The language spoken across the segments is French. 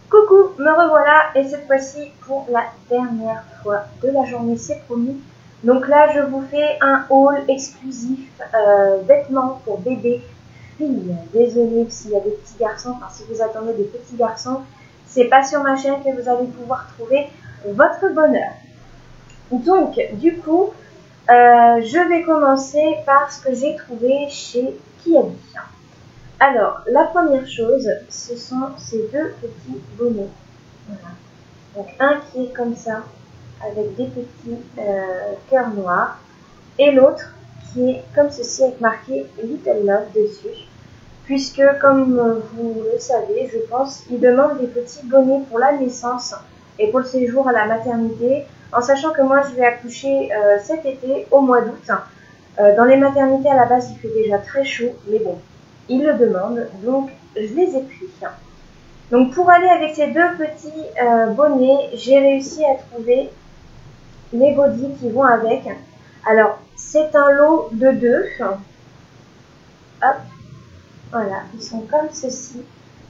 Coucou, me revoilà et cette fois-ci pour la dernière fois de la journée, c'est promis. Donc là, je vous fais un haul exclusif vêtements pour bébé, filles. Désolée s'il y a des petits garçons, enfin si vous attendez des petits garçons, c'est pas sur ma chaîne que vous allez pouvoir trouver votre bonheur. Donc, du coup, je vais commencer par ce que j'ai trouvé chez Kiabi. Alors, la première chose, ce sont ces deux petits bonnets. Voilà. Donc, un qui est comme ça, avec des petits cœurs noirs, et l'autre qui est comme ceci, avec marqué Little Love dessus. Puisque, comme vous le savez, je pense, ils demandent des petits bonnets pour la naissance et pour le séjour à la maternité, en sachant que moi, je vais accoucher cet été, au mois d'août. Dans les maternités, à la base, il fait déjà très chaud, mais bon, ils le demandent, donc je les ai pris. Donc pour aller avec ces deux petits bonnets, j'ai réussi à trouver les bodys qui vont avec. Alors, c'est un lot de deux. Hop, voilà, ils sont comme ceci.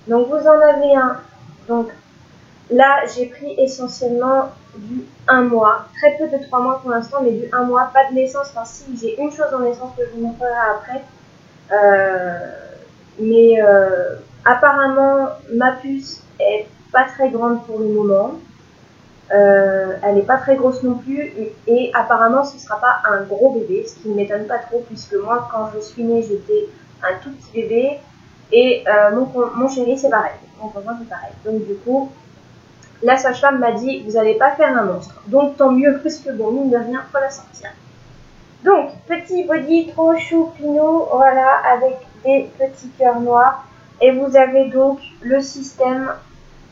Donc vous en avez un. Donc là, j'ai pris essentiellement du 1 mois. Très peu de 3 mois pour l'instant, mais du 1 mois. Pas de naissance. Enfin si, j'ai une chose en naissance que je vous montrerai après. Mais apparemment, ma puce est pas très grande pour le moment. Elle n'est pas très grosse non plus. Et apparemment, ce ne sera pas un gros bébé, ce qui ne m'étonne pas trop, puisque moi, quand je suis née, j'étais un tout petit bébé. Et mon chéri, c'est pareil. Mon conjoint, c'est pareil. Donc, du coup, la sage-femme m'a dit, vous n'allez pas faire un monstre. Donc, tant mieux, parce que bon, mine de rien, il faut la sortir. Donc, petit body trop choupinou, voilà, avec des petits cœurs noirs. Et vous avez donc le système,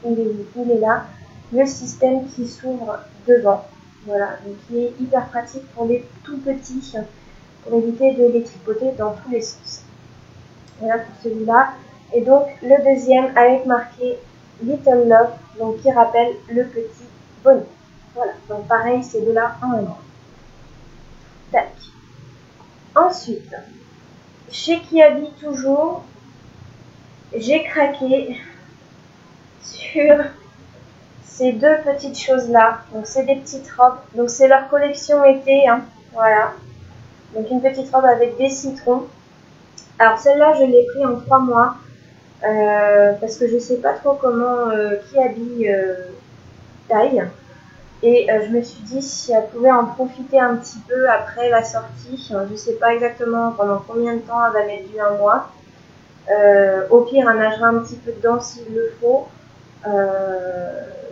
il est là, le système qui s'ouvre devant. Voilà, donc qui est hyper pratique pour les tout petits, pour éviter de les tripoter dans tous les sens. Voilà pour celui-là. Et donc, le deuxième avec marqué Little Love, donc qui rappelle le petit bonnet. Voilà, donc pareil, c'est de là en un. Tac. Ensuite, chez Kiabi toujours, j'ai craqué sur ces deux petites choses-là. Donc, c'est des petites robes. Donc, c'est leur collection été. Hein. Voilà. Donc, une petite robe avec des citrons. Alors, celle-là, je l'ai pris en 3 mois. Parce que je ne sais pas trop comment Kiabi taille. Et je me suis dit si elle pouvait en profiter un petit peu après la sortie. Je ne sais pas exactement pendant combien de temps elle va mettre du 1 mois. Au pire, elle nagera un petit peu dedans s'il le faut.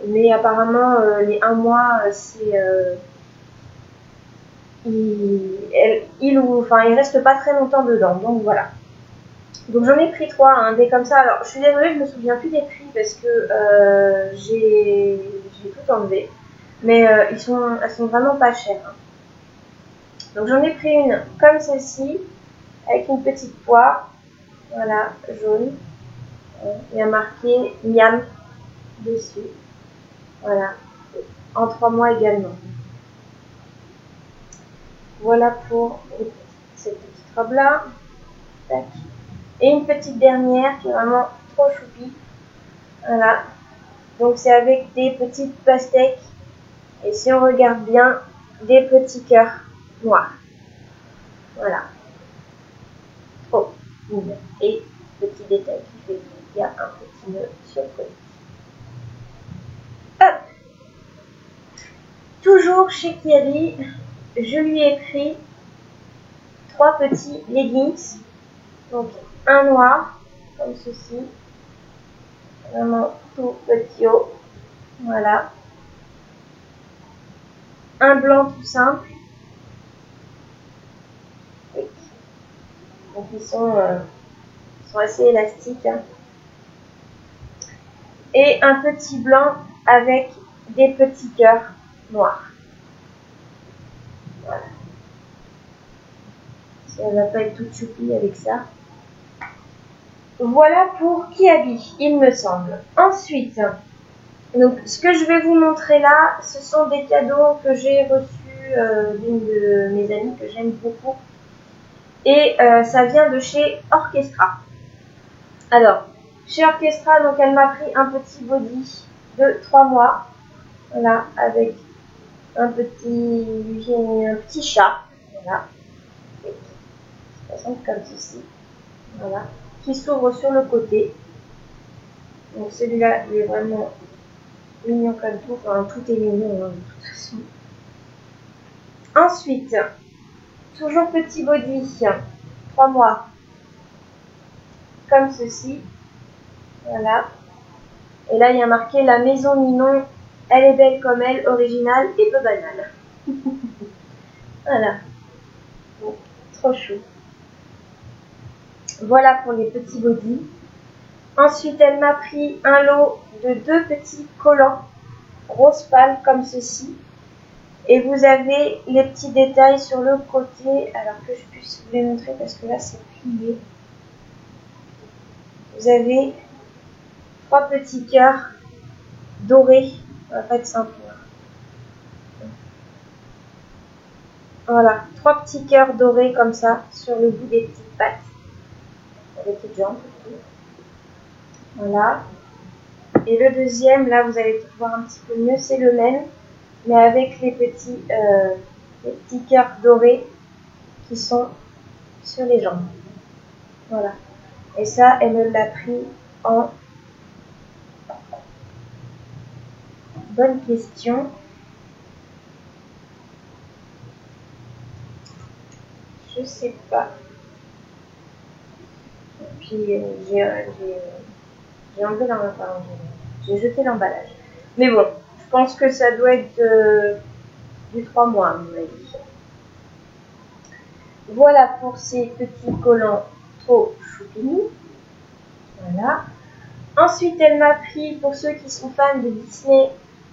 Mais apparemment, les 1 mois, c'est... il reste pas très longtemps dedans. Donc voilà. Donc j'en ai pris 3, hein, des comme ça. Alors je suis désolée, je me souviens plus des prix parce que j'ai tout enlevé. Mais elles sont vraiment pas chères. Hein. Donc j'en ai pris une comme celle-ci, avec une petite poire, voilà, jaune. Il y a marqué Miam dessus. Voilà, en 3 mois également. Voilà pour cette petite robe-là. Tac. Et une petite dernière qui est vraiment trop choupie. Voilà. Donc c'est avec des petites pastèques. Et si on regarde bien, des petits cœurs noirs. Voilà. Trop mignon. Et petit détail qui fait qu'il y a un petit nœud sur le côté. Hop. Toujours chez Kiabi, je lui ai pris 3 petits leggings. Donc un noir, comme ceci. Vraiment tout petit haut. Voilà. Un blanc tout simple. Oui. Donc ils sont assez élastiques. Hein. Et un petit blanc avec des petits cœurs noirs. Voilà. Si elle va pas être toute choupie avec ça. Voilà pour Kiabi, il me semble. Ensuite, donc ce que je vais vous montrer là, ce sont des cadeaux que j'ai reçus d'une de mes amies que j'aime beaucoup. Et ça vient de chez Orchestra. Alors, Chez Orchestra, donc elle m'a pris un petit body de 3 mois. Voilà, avec un petit chat. Voilà. Et ça ressemble comme ceci. Voilà. Qui s'ouvre sur le côté. Donc celui-là, il est vraiment mignon comme tout. Enfin, tout est mignon, hein, de toute façon. Ensuite, toujours petit body, 3 mois. Comme ceci. Voilà. Et là, il y a marqué la maison Ninon, elle est belle comme elle, originale et peu banale. Voilà. Bon, trop chou. Voilà pour les petits bodys. Ensuite, elle m'a pris un lot de 2 petits collants rose pâle comme ceci. Et vous avez les petits détails sur le côté. Alors que je puisse vous les montrer parce que là, c'est plié. Vous avez 3 petits cœurs dorés. On va pas être simple. Voilà, 3 petits cœurs dorés comme ça sur le bout des petites pattes. Avec les jambes. Voilà. Et le deuxième, là, vous allez voir un petit peu mieux, c'est le même, mais avec les petits cœurs dorés qui sont sur les jambes. Voilà. Et ça, elle me l'a pris en... Bonne question. Je sais pas. Et puis, j'ai enlevé l'emballage. J'ai jeté l'emballage. Mais bon, je pense que ça doit être du 3 mois, à mon avis. Voilà pour ces petits collants trop choupinous. Voilà. Ensuite, elle m'a pris, pour ceux qui sont fans de Disney,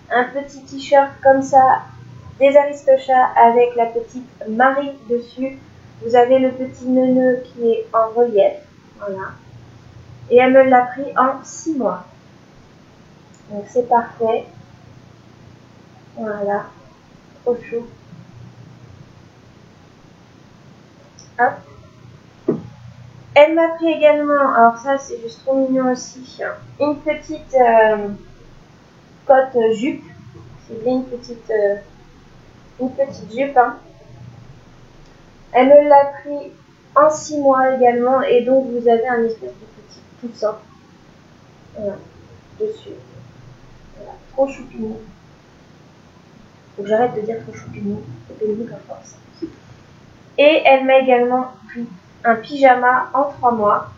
un petit t-shirt comme ça, des Aristochats avec la petite Marie dessus. Vous avez le petit neuneu qui est en relief. Voilà. Et elle me l'a pris en 6 mois. Donc c'est parfait. Voilà. Trop chou. Hop. Elle m'a pris également, alors ça c'est juste trop mignon aussi, une petite cotte jupe. C'est bien une petite jupe. Hein. Elle me l'a pris en 6 mois également et donc vous avez un espèce de petit coussin. Voilà, dessus. Voilà, trop choupinou. Faut que j'arrête de dire trop choupinou, c'est pénible à force. Et elle m'a également pris un pyjama en 3 mois.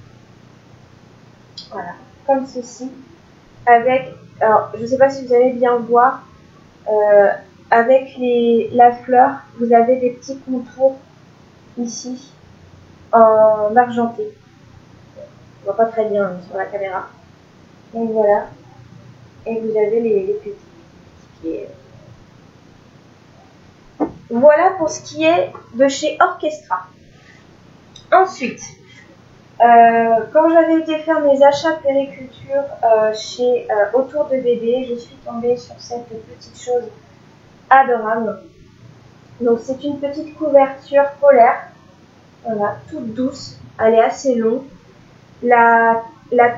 Voilà, comme ceci. Avec, alors je ne sais pas si vous allez bien voir, avec la fleur, vous avez des petits contours ici en argenté. On voit pas très bien sur la caméra. Donc voilà. Et vous avez les petits pieds. Voilà pour ce qui est de chez Orchestra. Ensuite, quand j'avais été faire mes achats périculture chez Autour de bébé, je suis tombée sur cette petite chose adorable. Donc c'est une petite couverture polaire, voilà, toute douce, elle est assez longue. La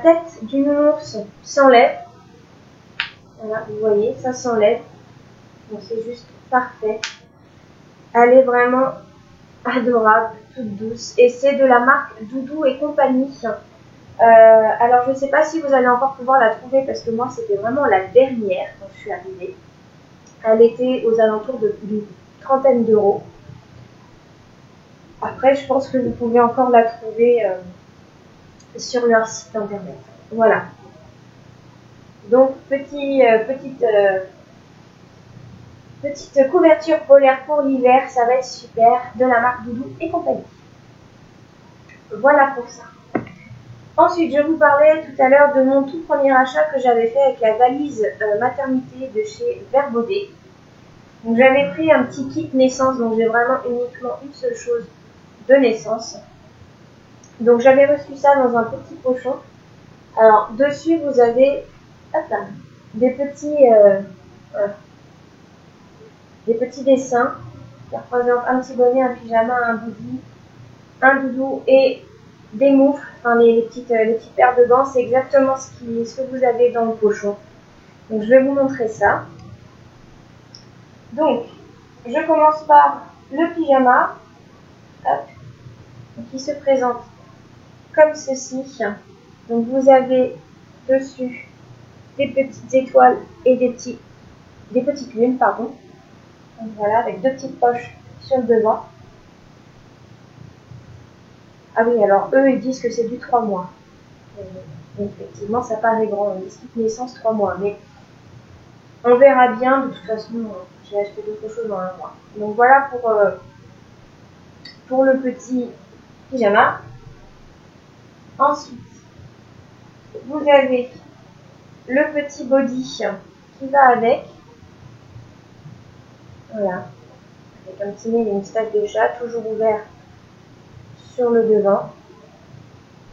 tête du nounours s'enlève, voilà, vous voyez, ça s'enlève, donc c'est juste parfait. Elle est vraiment adorable, toute douce, et c'est de la marque Doudou et compagnie. Alors je ne sais pas si vous allez encore pouvoir la trouver parce que moi c'était vraiment la dernière quand je suis arrivée. Elle était aux alentours d'une trentaine d'euros. Après je pense que vous pouvez encore la trouver sur leur site internet. Voilà. Donc petite couverture polaire pour l'hiver, ça va être super, de la marque Doudou et compagnie. Voilà pour ça. Ensuite, je vous parlais tout à l'heure de mon tout premier achat que j'avais fait avec la valise maternité de chez Verbaudet. Donc j'avais pris un petit kit naissance, donc j'ai vraiment uniquement une seule chose de naissance. Donc j'avais reçu ça dans un petit pochon. Alors dessus vous avez des petits dessins qui représentent un petit bonnet, un pyjama, un body, un doudou et des moufles, enfin les petites paires de gants, c'est exactement ce que vous avez dans le pochon. Donc je vais vous montrer ça. Donc, je commence par le pyjama, hop, qui se présente comme ceci. Donc vous avez dessus des petites étoiles et des petites lunes, pardon. Donc voilà, avec deux petites poches sur le devant. Ah oui, alors eux, ils disent que c'est du 3 mois. Effectivement, ça paraît grand. Ils disent toute naissance 3 mois. Mais on verra bien. De toute façon, j'ai acheté d'autres choses dans un mois. Donc voilà pour le petit pyjama. Ensuite, vous avez le petit body qui va avec. Voilà. Avec un petit nez et une espèce de chat, toujours ouvert sur le devant.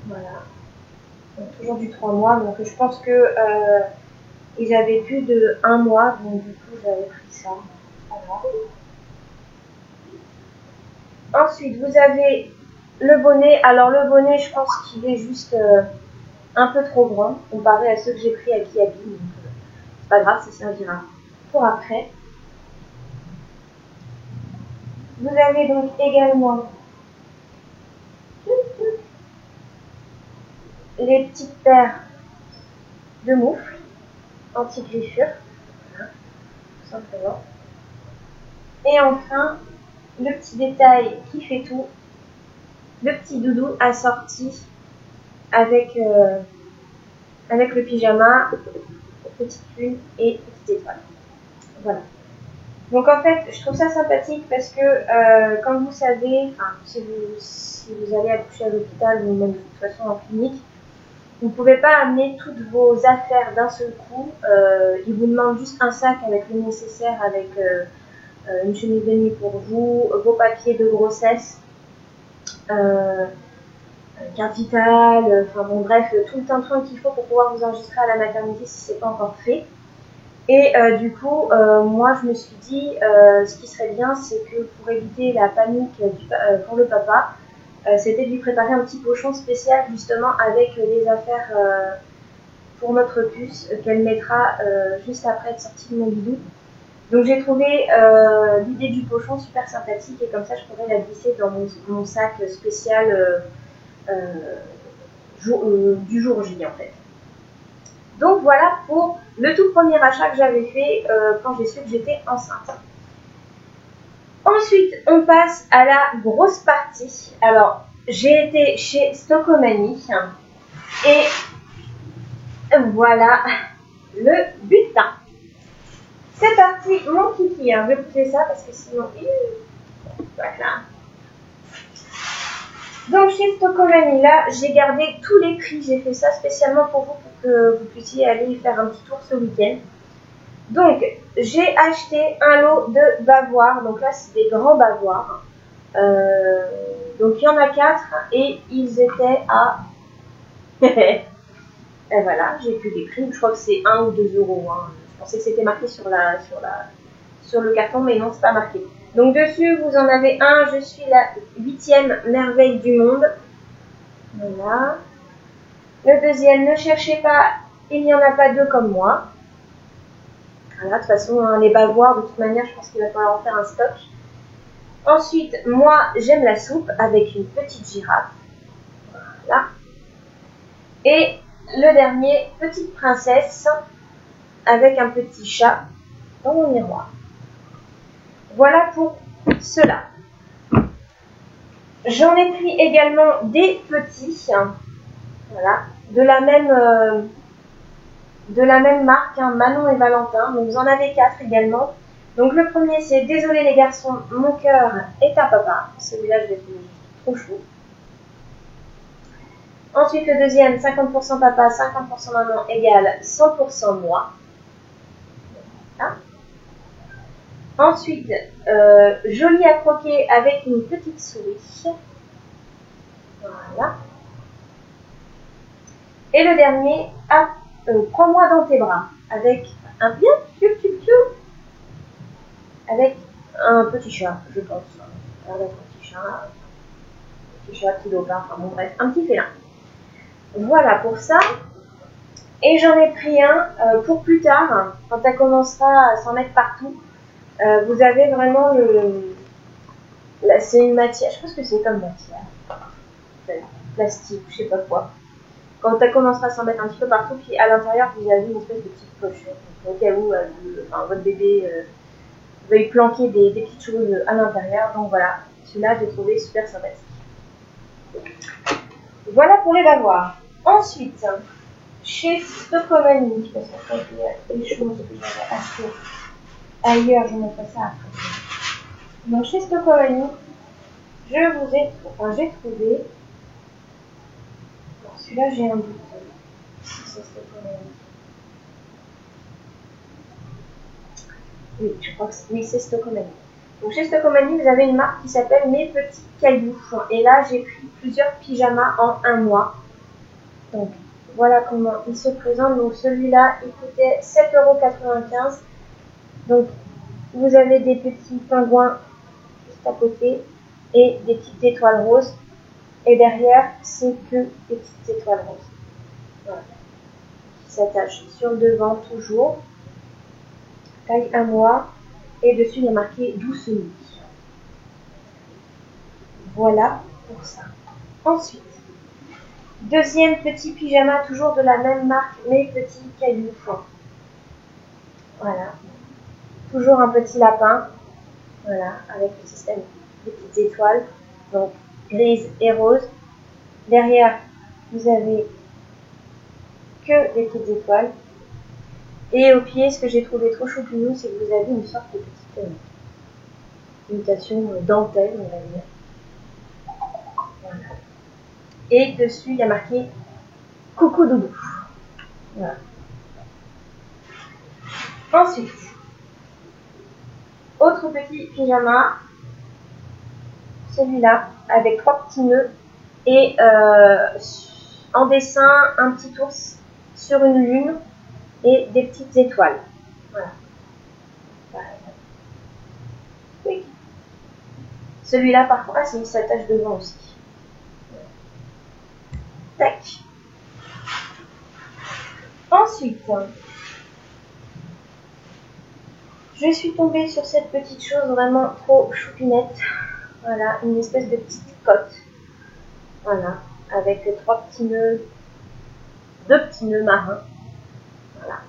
Voilà. Donc, toujours du 3 mois. Donc je pense que ils avaient plus de 1 mois. Donc du coup, j'avais pris ça. Voilà. Ensuite, vous avez le bonnet. Alors le bonnet, je pense qu'il est juste un peu trop grand comparé à ceux que j'ai pris à Kiabi. Donc c'est pas grave, ça servira pour après. Vous avez donc également les petites paires de moufles anti-griffure, voilà, tout simplement. Et enfin, le petit détail qui fait tout, le petit doudou assorti avec le pyjama, petite lune et petite étoile. Voilà. Donc en fait, je trouve ça sympathique parce que, comme vous savez, si vous allez accoucher à l'hôpital ou même de toute façon en clinique, vous ne pouvez pas amener toutes vos affaires d'un seul coup. Ils vous demandent juste un sac avec le nécessaire, avec une chemise de nuit pour vous, vos papiers de grossesse, carte vitale, enfin bon bref, tout le tintouin qu'il faut pour pouvoir vous enregistrer à la maternité si ce n'est pas encore fait. Et du coup, moi je me suis dit, ce qui serait bien, c'est que pour éviter la panique pour le papa, c'était de lui préparer un petit pochon spécial justement avec les affaires pour notre puce qu'elle mettra juste après être sortie de mon bidou. Donc j'ai trouvé l'idée du pochon super sympathique et comme ça je pourrais la glisser dans mon sac spécial du jour J en fait. Donc voilà pour le tout premier achat que j'avais fait quand j'ai su que j'étais enceinte. Ensuite, on passe à la grosse partie. Alors, j'ai été chez Stockomanie et voilà le butin. C'est parti, mon kiki. Je vais pousser ça parce que sinon, voilà. Donc chez Stockomanie, là, j'ai gardé tous les prix. J'ai fait ça spécialement pour vous, pour que vous puissiez aller faire un petit tour ce week-end. Donc, j'ai acheté un lot de bavoirs. Donc là, c'est des grands bavoirs. Donc, il y en a 4 et ils étaient à... Et voilà, j'ai plus les prix. Je crois que c'est 1 ou 2 euros. Hein. Je pensais que c'était marqué sur le carton, mais non, c'est pas marqué. Donc, dessus, vous en avez un. Je suis la 8e merveille du monde. Voilà. Le deuxième, ne cherchez pas, il n'y en a pas 2 comme moi. Voilà, de toute façon, hein, les bavoirs, de toute manière, je pense qu'il va falloir en faire un stock. Ensuite, moi, j'aime la soupe avec une petite girafe. Voilà. Et le dernier, petite princesse avec un petit chat dans mon miroir. Voilà pour cela. J'en ai pris également des petits, voilà, de la même marque, hein, Manon et Valentin. Donc vous en avez 4 également. Donc le premier c'est désolé les garçons, mon cœur est un papa. Celui-là je l'ai trouvé trop chou. Ensuite le deuxième 50% papa, 50% maman égale 100% moi. Voilà. Ensuite joli à croquer avec une petite souris. Voilà. Et le dernier, prends-moi dans tes bras, avec un bien avec un petit chat, je pense. Avec un petit chat. petit chat, petit léopard, enfin bon bref, un petit félin. Voilà pour ça. Et j'en ai pris un pour plus tard, quand ça commencera à s'en mettre partout. Vous avez vraiment le... Là, c'est une matière, je pense que c'est comme matière. Plastique, je sais pas quoi. Quand ça commencera à s'en mettre un petit peu partout, puis à l'intérieur, vous avez une espèce de petite pochette. Au cas où votre bébé veuille planquer des petites choses à l'intérieur. Donc voilà, celui-là, j'ai trouvé super sympathique. Voilà pour les bavoirs. Ensuite, chez Stocomanie, parce qu'en fait, il y a des choses que j'avais achetées ailleurs, je mettrai ça après. Donc chez Stocomanie, j'ai trouvé. Bon, celui-là, j'ai un doute. Si c'est Stocomanie. Oui, je crois que c'est Stocomanie. Donc chez Stocomanie, vous avez une marque qui s'appelle Mes Petits Cailloux. Et là, j'ai pris plusieurs pyjamas en un mois. Donc voilà comment il se présente. Donc celui-là, il coûtait 7,95 €. Donc vous avez des petits pingouins juste à côté et des petites étoiles roses. Et derrière, c'est que des petites étoiles roses. Voilà. Qui s'attachent sur le devant toujours. Taille 1 mois. Et dessus, il y a marqué douce nuit. Voilà pour ça. Ensuite, deuxième petit pyjama, toujours de la même marque, Mes Petits Cailloux. Voilà. Toujours un petit lapin. Voilà, avec le système des petites étoiles. Donc, grise et rose. Derrière, vous avez que des petites étoiles. Et au pied, ce que j'ai trouvé trop choupignou, c'est que vous avez une sorte de petite imitation dentelle, on va dire. Voilà. Et dessus, il y a marqué Coucou Doudou. Voilà. Ensuite, autre petit pyjama, celui-là, avec 3 petits nœuds et en dessin, un petit ours sur une lune et des petites étoiles. Voilà. Oui. Celui-là, par contre, c'est une s'attache devant aussi. Tac. Ensuite, je suis tombée sur cette petite chose vraiment trop choupinette. Voilà, une espèce de petite cotte. Voilà, avec 3 petits nœuds, 2 petits nœuds marins. Voilà.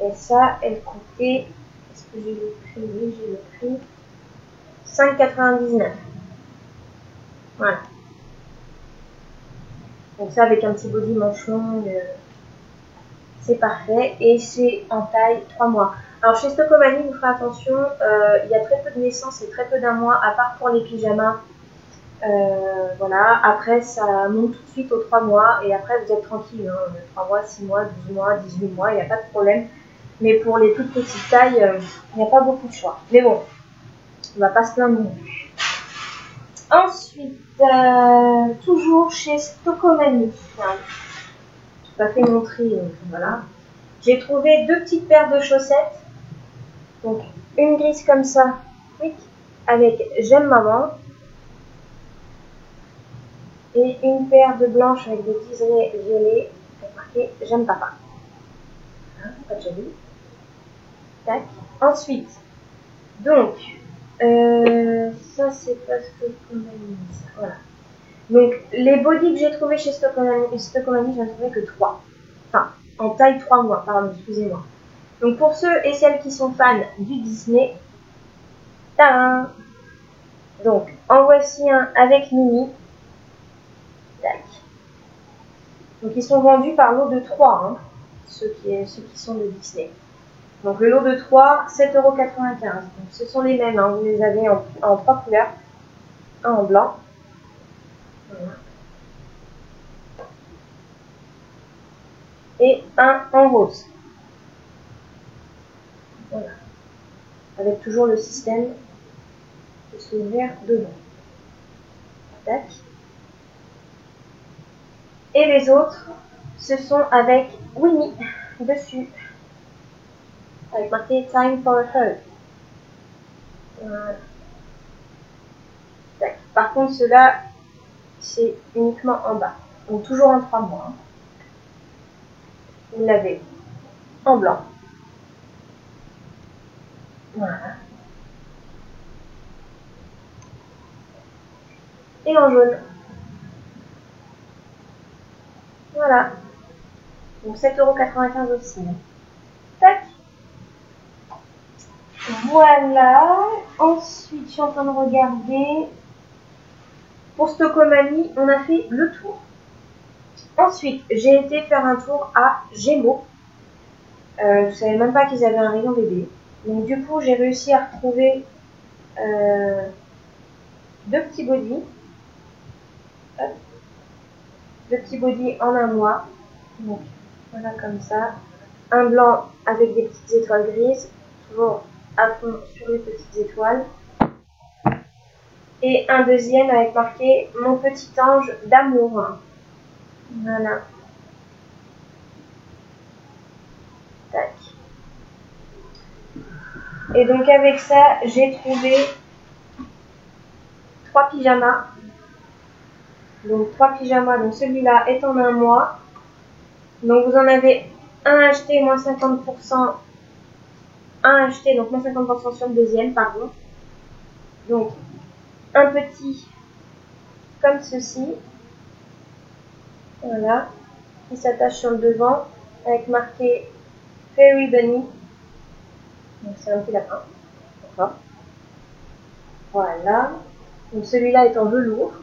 Et ça, elle coûtait, est-ce que j'ai le prix? Oui, j'ai le prix. 5,99 €. Voilà. Donc ça, avec un petit body manche longue, c'est parfait. Et c'est en taille 3 mois. Alors chez Stocomanie, vous ferez attention, il y a très peu de naissances et très peu d'un mois, à part pour les pyjamas. Voilà, après ça monte tout de suite aux 3 mois et après vous êtes tranquille, hein, 3 mois, 6 mois, 12 mois, 18 mois, il n'y a pas de problème. Mais pour les toutes petites tailles, il n'y a pas beaucoup de choix. Mais bon, on ne va pas se plaindre non plus. Ensuite, toujours chez Stocomanie, je n'ai pas fait mon tri, donc voilà. J'ai trouvé 2 petites paires de chaussettes. Donc une grise comme ça, oui, avec J'aime maman. Et une paire de blanches avec des liserés violets avec marqué J'aime papa. Hein, pas de joli. Tac. Ensuite, donc, ça c'est pas Stocomanie, ça. Voilà. Donc, les bodys que j'ai trouvés chez Stocomanie, j'en ai trouvé que 3. Enfin, en taille 3 mois, pardon, excusez-moi. Donc, pour ceux et celles qui sont fans du Disney, tadam! Donc, en voici un avec Mimi. Tac. Donc, ils sont vendus par lot de 3, hein, ceux qui sont de Disney. Donc, le lot de 3, 7,95 €. Donc, ce sont les mêmes, hein, vous les avez en 3 couleurs. Un en blanc. Voilà. Et un en rose. Voilà. Avec toujours le système de s'ouvrir devant. Tac. Et les autres, ce sont avec Winnie dessus. Avec marqué Time for a Hug. Voilà. Tac. Par contre, ceux-là, c'est uniquement en bas. Donc toujours en 3 mois. Hein. Vous l'avez en blanc. Voilà. Et en jaune. Voilà. Donc 7,95 € aussi. Tac. Voilà. Ensuite, je suis en train de regarder. Pour Stockomanie, on a fait le tour. Ensuite, j'ai été faire un tour à Gémeaux. Je ne savais même pas qu'ils avaient un rayon bébé. Donc du coup, j'ai réussi à retrouver 2 petits bodys. 2 petits bodys en un mois. Donc voilà comme ça. Un blanc avec des petites étoiles grises. Toujours à fond sur les petites étoiles. Et un deuxième avec marqué « Mon petit ange d'amour ». Voilà. Tac. Et donc avec ça, j'ai trouvé 3 pyjamas. Donc 3 pyjamas, donc celui-là est en un mois. Donc vous en avez un acheté, moins 50%. Un acheté, donc moins 50% sur le deuxième, pardon. Donc un petit comme ceci. Voilà. Qui s'attache sur le devant avec marqué Fairy Bunny. Donc c'est un petit lapin. D'accord. Voilà. Donc celui-là est en velours.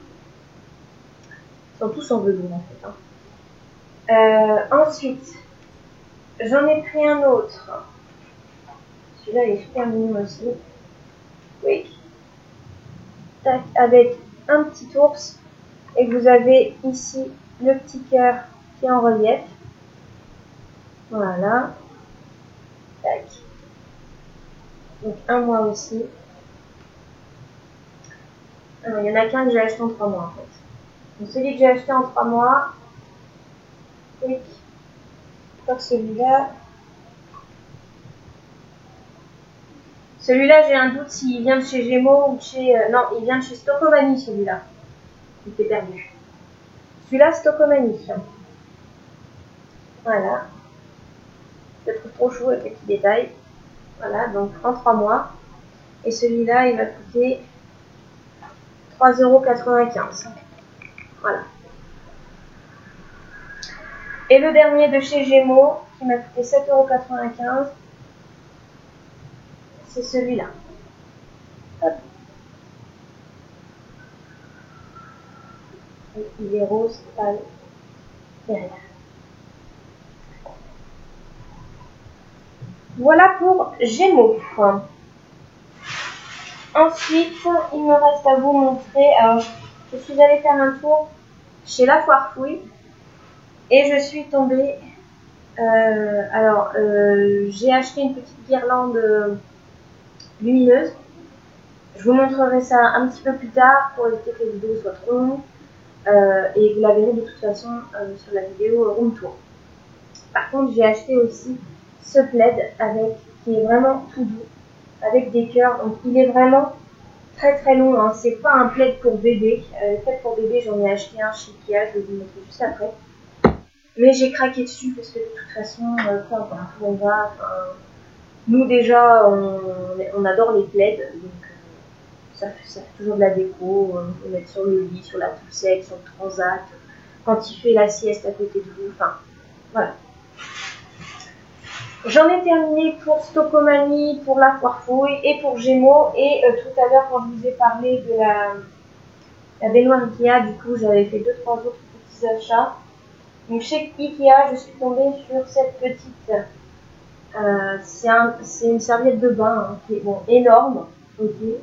Ils sont tous en velours en fait. Hein. Ensuite, j'en ai pris un autre. Celui-là il est super mignon aussi. Oui. Tac, avec un petit ours. Et vous avez ici le petit cœur qui est en relief. Voilà. Tac. Donc un mois aussi. Alors, il y en a qu'un que j'ai acheté en 3 mois en fait. Donc celui que j'ai acheté en 3 mois. Oui. Je crois que celui-là. Celui-là, j'ai un doute s'il vient de chez Gémeaux ou de chez... non, il vient de chez Stockomanie, celui-là. Il était perdu. Celui-là, Stockomanie. Voilà. Peut-être trop chaud avec les petits détails. Voilà, donc en 3 mois. Et celui-là, il m'a coûté 3,95 €. Voilà. Et le dernier de chez Gémeaux, qui m'a coûté 7,95 €, c'est celui-là. Hop. Et il est rose pâle derrière. Voilà pour Gémeaux. Ensuite, il me reste à vous montrer. Alors, je suis allée faire un tour chez La Foire Fouille et je suis tombée. J'ai acheté une petite guirlande lumineuse. Je vous montrerai ça un petit peu plus tard pour éviter que les vidéos soient trop longues. Et vous la verrez de toute façon sur la vidéo room tour. Par contre, j'ai acheté aussi ce plaid qui est vraiment tout doux, avec des cœurs. Donc, il est vraiment très très long. Hein. C'est pas un plaid pour bébé. Le plaid pour bébé, j'en ai acheté un chez Ikea. Je vais vous le montrer juste après. Mais j'ai craqué dessus parce que de toute façon, peu importe où on va. Nous déjà, on adore les plaids. Donc, ça fait toujours de la déco. On peut mettre sur le lit, sur la poussette, sur le transat. Quand il fait la sieste à côté de vous. Enfin, voilà. J'en ai terminé pour Stockomanie, pour La Foire Fouille et pour Gémeaux. Et tout à l'heure, quand je vous ai parlé de la baignoire Ikea, du coup, j'avais fait 2-3 autres petits achats. Donc chez Ikea, je suis tombée sur cette petite... c'est une serviette de bain hein, qui est bon, énorme. Okay.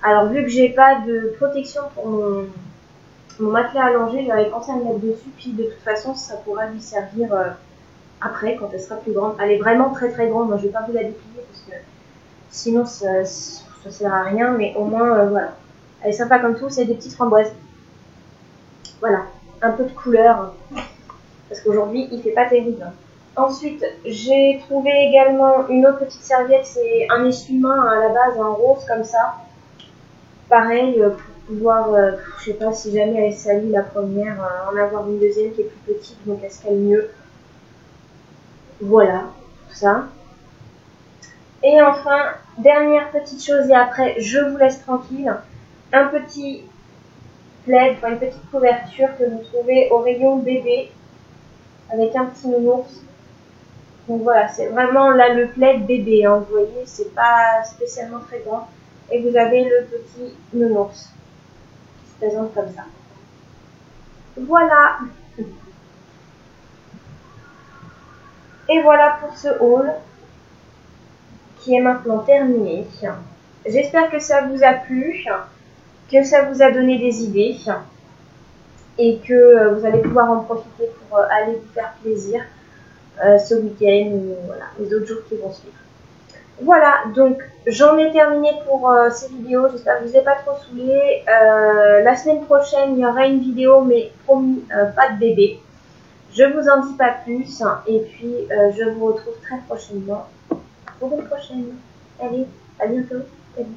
Alors vu que j'ai pas de protection pour mon matelas allongé, j'avais pensé à me mettre dessus. Puis de toute façon, ça pourra lui servir... après, quand elle sera plus grande. Elle est vraiment très très grande. Moi, je vais pas vous la déplier parce que sinon ça sert à rien. Mais au moins, voilà. Elle est sympa comme tout. C'est des petites framboises. Voilà. Un peu de couleur. Parce qu'aujourd'hui, il fait pas terrible. Ensuite, j'ai trouvé également une autre petite serviette. C'est un essuie-main à la base, en rose comme ça. Pareil, voir, je sais pas si jamais elle salit la première, en avoir une deuxième qui est plus petite, donc elle se cale mieux. Voilà, tout ça. Et enfin, dernière petite chose et après je vous laisse tranquille, un petit plaid, enfin une petite couverture que vous trouvez au rayon bébé avec un petit nounours. Donc voilà, c'est vraiment là le plaid bébé, hein, vous voyez, c'est pas spécialement très grand. Et vous avez le petit nounours qui se présente comme ça. Voilà. Et voilà pour ce haul qui est maintenant terminé. J'espère que ça vous a plu, que ça vous a donné des idées et que vous allez pouvoir en profiter pour aller vous faire plaisir ce week-end ou voilà, les autres jours qui vont suivre. Voilà, donc j'en ai terminé pour ces vidéos, j'espère que je ne vous ai pas trop saoulé. La semaine prochaine, il y aura une vidéo, mais promis, pas de bébé. Je vous en dis pas plus, et puis je vous retrouve très prochainement pour une prochaine. Allez, à bientôt. Salut.